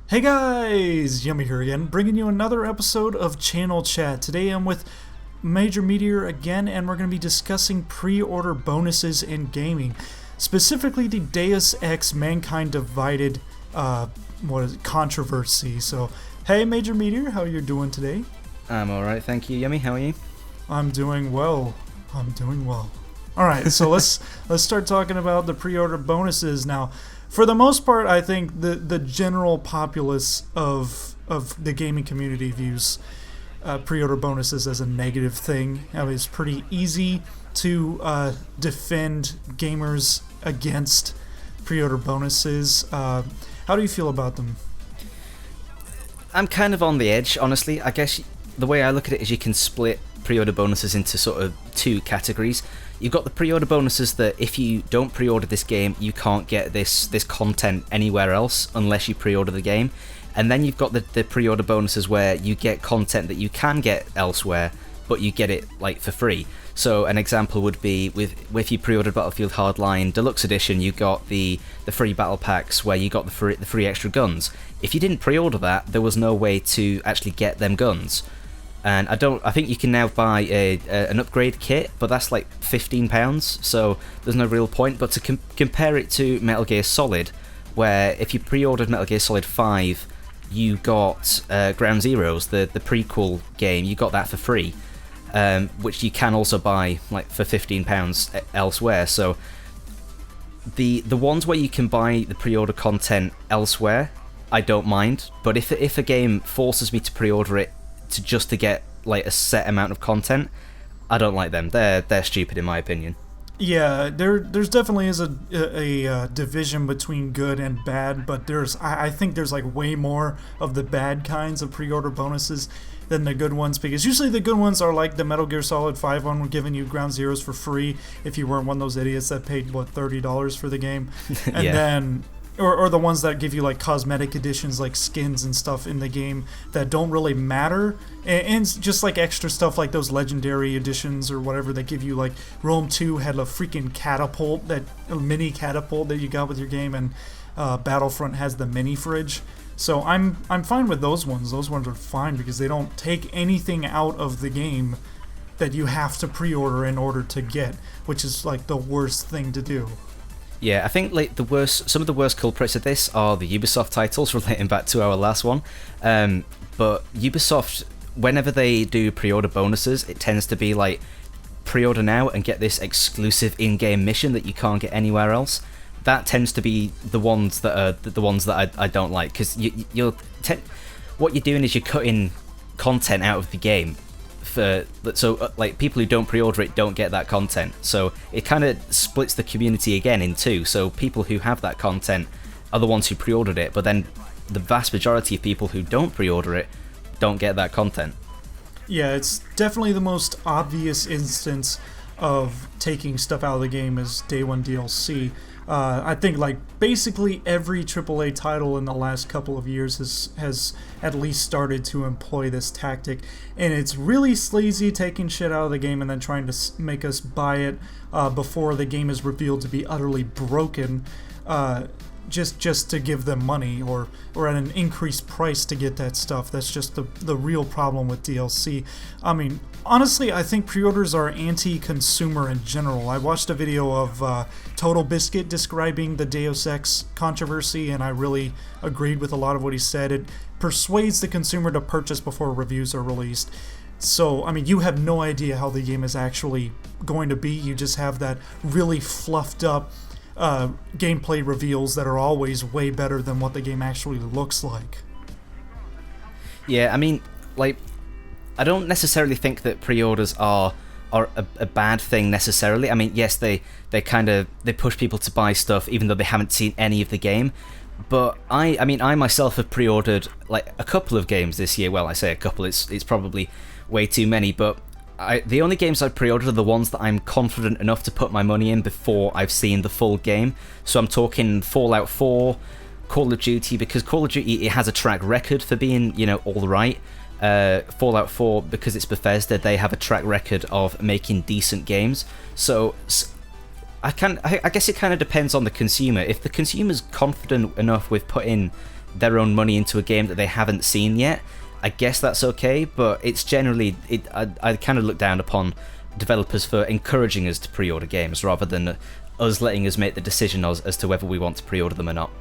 Hey guys, Yummy here again, bringing you another episode of Channel Chat. Today I'm with Major Meteor again, and we're going to be discussing pre-order bonuses in gaming. Specifically the Deus Ex Mankind Divided controversy. So, hey Major Meteor, how are you doing today? I'm alright, thank you. Yummy, how are you? I'm doing well. Alright, so let's start talking about the pre-order bonuses now. For the most part, I think the general populace of the gaming community views pre-order bonuses as a negative thing. I mean, it's pretty easy to defend gamers against pre-order bonuses. How do you feel about them? I'm kind of on the edge, honestly. I guess the way I look at it is you can split pre-order bonuses into sort of two categories. You've got the pre-order bonuses that if you don't pre-order this game, you can't get this content anywhere else unless you pre-order the game. And then you've got the pre-order bonuses where you get content that you can get elsewhere, but you get it like for free. So an example would be if you pre-ordered Battlefield Hardline Deluxe Edition, you got the free battle packs where you got the free extra guns. If you didn't pre-order that, there was no way to actually get them guns. And I think you can now buy an upgrade kit, but that's like £15, so there's no real point. But to compare it to Metal Gear Solid, where if you pre-ordered Metal Gear Solid 5, you got Ground Zeroes, the prequel game, you got that for free, which you can also buy like for £15 elsewhere. So the ones where you can buy the pre-order content elsewhere, I don't mind. But if a game forces me to pre-order it just to get like a set amount of content, I don't like them. They're stupid in my opinion. Yeah, there's definitely is a division between good and bad, but I think there's like way more of the bad kinds of pre-order bonuses than the good ones, because usually the good ones are like the Metal Gear Solid 5 one, giving you Ground Zeroes for free if you weren't one of those idiots that paid $30 for the game, and Yeah. then. Or the ones that give you like cosmetic editions, like skins and stuff in the game that don't really matter, and just like extra stuff like those legendary editions or whatever that give you, like Rome 2 had a freaking catapult, a mini catapult that you got with your game, and Battlefront has the mini fridge. So I'm fine with those ones. Those ones are fine because they don't take anything out of the game that you have to pre-order in order to get, which is like the worst thing to do. Yeah, I think like some of the worst culprits of this are the Ubisoft titles, relating back to our last one. But Ubisoft, whenever they do pre-order bonuses, it tends to be like pre-order now and get this exclusive in-game mission that you can't get anywhere else. That tends to be the ones that are the ones that I don't like, because what you're doing is you're cutting content out of the game. Like people who don't pre-order it don't get that content, so it kind of splits the community again in two. So people who have that content are the ones who pre-ordered it, but then the vast majority of people who don't pre-order it don't get that content. Yeah, it's definitely the most obvious instance of taking stuff out of the game is Day 1 DLC. I think like basically every AAA title in the last couple of years has at least started to employ this tactic, and it's really sleazy, taking shit out of the game and then trying to make us buy it before the game is revealed to be utterly broken, just to give them money or at an increased price to get that stuff. That's just the real problem with DLC. I mean, honestly, I think pre-orders are anti-consumer in general. I watched a video of Total Biscuit describing the Deus Ex controversy, and I really agreed with a lot of what he said. It persuades the consumer to purchase before reviews are released. So, I mean, you have no idea how the game is actually going to be. You just have that really fluffed up gameplay reveals that are always way better than what the game actually looks like. Yeah, I mean, like, I don't necessarily think that pre-orders are a bad thing necessarily. I mean, yes, they push people to buy stuff even though they haven't seen any of the game. But I mean, I myself have pre-ordered like a couple of games this year. Well, I say a couple, it's probably way too many, but the only games I've pre-ordered are the ones that I'm confident enough to put my money in before I've seen the full game. So I'm talking Fallout 4, Call of Duty, because Call of Duty, it has a track record for being, all right. Fallout 4, because it's Bethesda, they have a track record of making decent games. So I guess it kind of depends on the consumer. If the consumer's confident enough with putting their own money into a game that they haven't seen yet, I guess that's okay, but it's generally, I kind of look down upon developers for encouraging us to pre-order games rather than us letting us make the decision as to whether we want to pre-order them or not.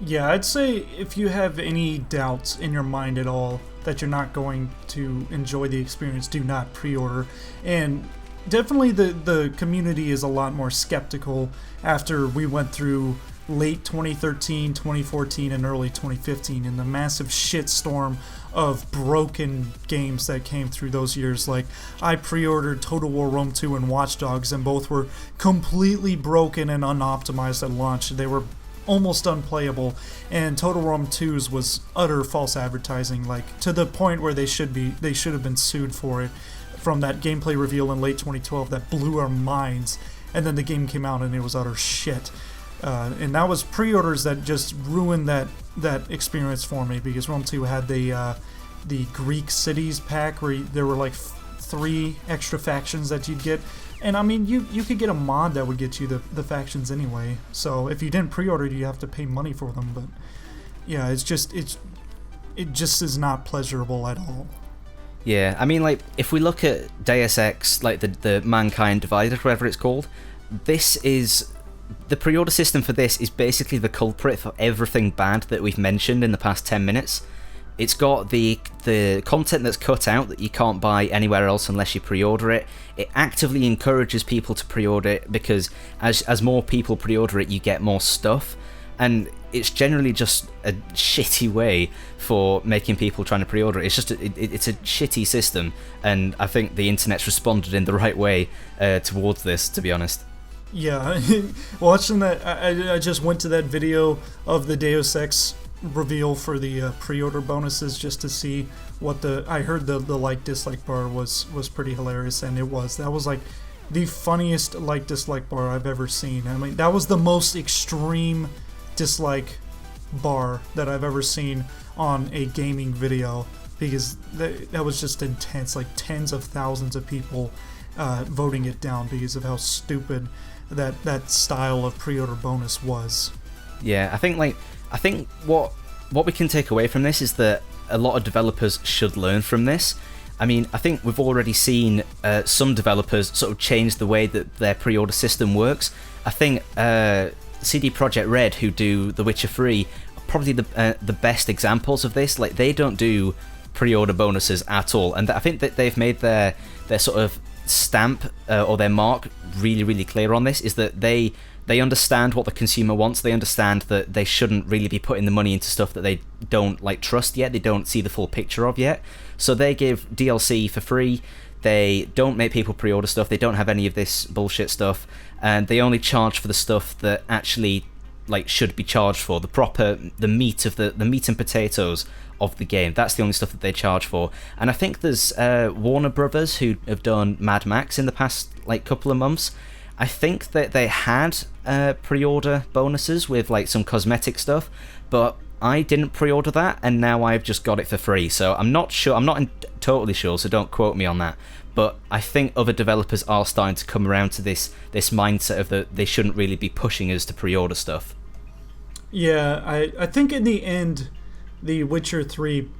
Yeah, I'd say if you have any doubts in your mind at all that you're not going to enjoy the experience, do not pre-order. And definitely the community is a lot more skeptical after we went through late 2013, 2014, and early 2015, and the massive shitstorm of broken games that came through those years. Like, I pre-ordered Total War Rome 2 and Watch Dogs, and both were completely broken and unoptimized at launch. They were almost unplayable, and Total War Rome 2's was utter false advertising, like to the point where they should have been sued for it, from that gameplay reveal in late 2012 that blew our minds, and then the game came out and it was utter shit. And that was pre-orders that just ruined that experience for me, because Rome 2 had the Greek cities pack where there were like 3 extra factions that you'd get. And I mean, you could get a mod that would get you the factions anyway. So if you didn't pre-order, you have to pay money for them. But yeah, it just is not pleasurable at all. Yeah, I mean, like, if we look at Deus Ex, like the Mankind Divided, whatever it's called, the pre-order system for this is basically the culprit for everything bad that we've mentioned in the past 10 minutes. It's got the content that's cut out that you can't buy anywhere else unless you pre-order it. It actively encourages people to pre-order it because as more people pre-order it, you get more stuff. And it's generally just a shitty way for making people trying to pre-order it. It's just it's a shitty system, and I think the internet's responded in the right way towards this, to be honest. Yeah, watching that, I just went to that video of the Deus Ex reveal for the pre-order bonuses just to see what I heard the like-dislike bar was pretty hilarious, and that was like the funniest like-dislike bar I've ever seen. I mean, that was the most extreme dislike bar that I've ever seen on a gaming video, because that was just intense, like tens of thousands of people voting it down because of how stupid that style of pre-order bonus was. Yeah, I think what we can take away from this is that a lot of developers should learn from this. I mean, I think we've already seen some developers sort of change the way that their pre-order system works. I think CD Projekt Red, who do The Witcher 3, are probably the best examples of this. Like, they don't do pre-order bonuses at all, and I think that they've made their sort of stamp or their mark really, really clear on this, is that they understand what the consumer wants. They understand that they shouldn't really be putting the money into stuff that they don't like trust yet, they don't see the full picture of yet. So they give DLC for free, they don't make people pre-order stuff, they don't have any of this bullshit stuff, and they only charge for the stuff that actually like should be charged for, the meat and potatoes of the game. That's the only stuff that they charge for. And I think there's Warner Brothers who have done Mad Max in the past like couple of months. I think that they had pre-order bonuses with like some cosmetic stuff, but I didn't pre-order that, and now I've just got it for free. So I'm not sure, totally sure, so don't quote me on that. But I think other developers are starting to come around to this mindset of that they shouldn't really be pushing us to pre-order stuff. Yeah, I think in the end, The Witcher 3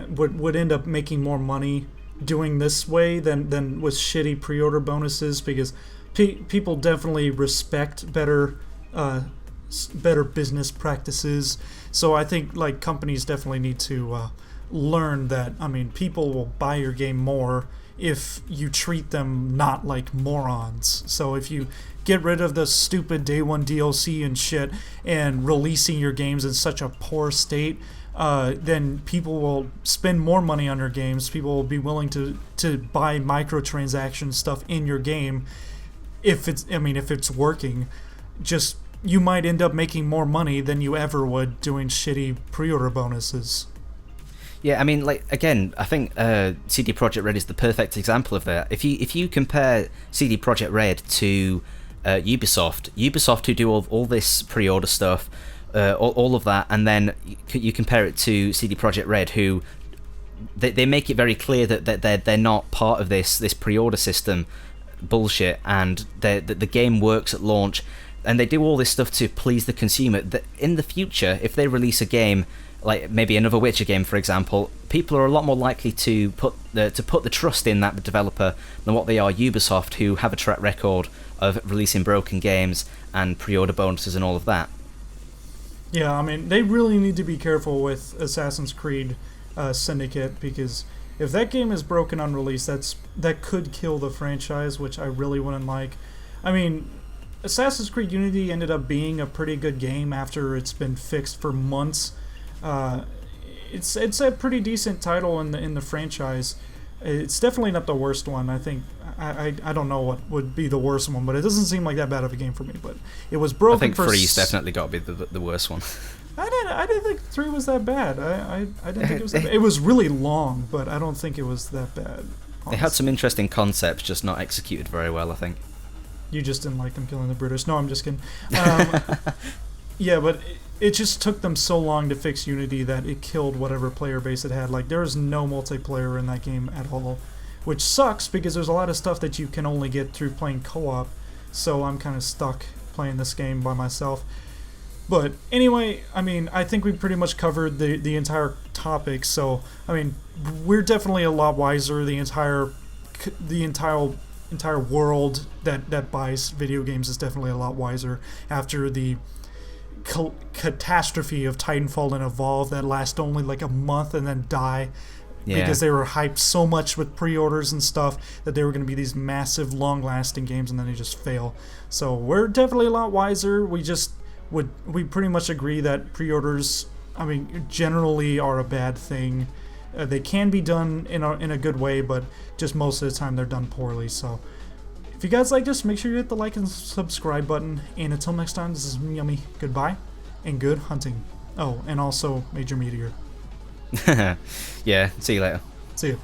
would end up making more money doing this way than with shitty pre-order bonuses, because people definitely respect better business practices. So I think like companies definitely need to learn that. I mean, people will buy your game more if you treat them not like morons. So if you get rid of the stupid day one DLC and shit and releasing your games in such a poor state, then people will spend more money on your games. People will be willing to buy microtransaction stuff in your game if it's working. Just, you might end up making more money than you ever would doing shitty pre-order bonuses. Yeah, I mean, like, again, I think CD Projekt Red is the perfect example of that. If you compare CD Projekt Red to Ubisoft, who do all this pre-order stuff, all of that, and then you compare it to CD Projekt Red, who they make it very clear that they're not part of this pre-order system bullshit, and the game works at launch, and they do all this stuff to please the consumer. That in the future, if they release a game like maybe another Witcher game, for example, people are a lot more likely to put the trust in that developer than what they are Ubisoft, who have a track record of releasing broken games and pre-order bonuses and all of that. Yeah, I mean, they really need to be careful with Assassin's Creed Syndicate, because if that game is broken on release, that could kill the franchise, which I really wouldn't like. I mean, Assassin's Creed Unity ended up being a pretty good game after it's been fixed for months. It's a pretty decent title in the franchise. It's definitely not the worst one. I think I don't know what would be the worst one, but it doesn't seem like that bad of a game for me. But it was broken. I think 3's definitely got to be the worst one. I didn't think 3 was that bad. I didn't think it was that bad. It was really long, but I don't think it was that bad. Honestly. It had some interesting concepts, just not executed very well, I think. You just didn't like them killing the British. No, I'm just kidding. Yeah, but it just took them so long to fix Unity that it killed whatever player base it had. Like, there is no multiplayer in that game at all, which sucks because there's a lot of stuff that you can only get through playing co-op, so I'm kind of stuck playing this game by myself. But anyway, I mean, I think we pretty much covered the entire topic, so, I mean, we're definitely a lot wiser. The entire world that buys video games is definitely a lot wiser after the catastrophe of Titanfall and Evolve that last only like a month and then die because they were hyped so much with pre-orders and stuff that they were going to be these massive long-lasting games, and then they just fail. So we're definitely a lot wiser. We pretty much agree that pre-orders, I mean, generally are a bad thing. They can be done in a good way, but just most of the time they're done poorly. So if you guys like this, make sure you hit the like and subscribe button. And until next time, this is Yummy. Goodbye and good hunting. Oh, and also Major Meteor. Yeah, see you later. See you.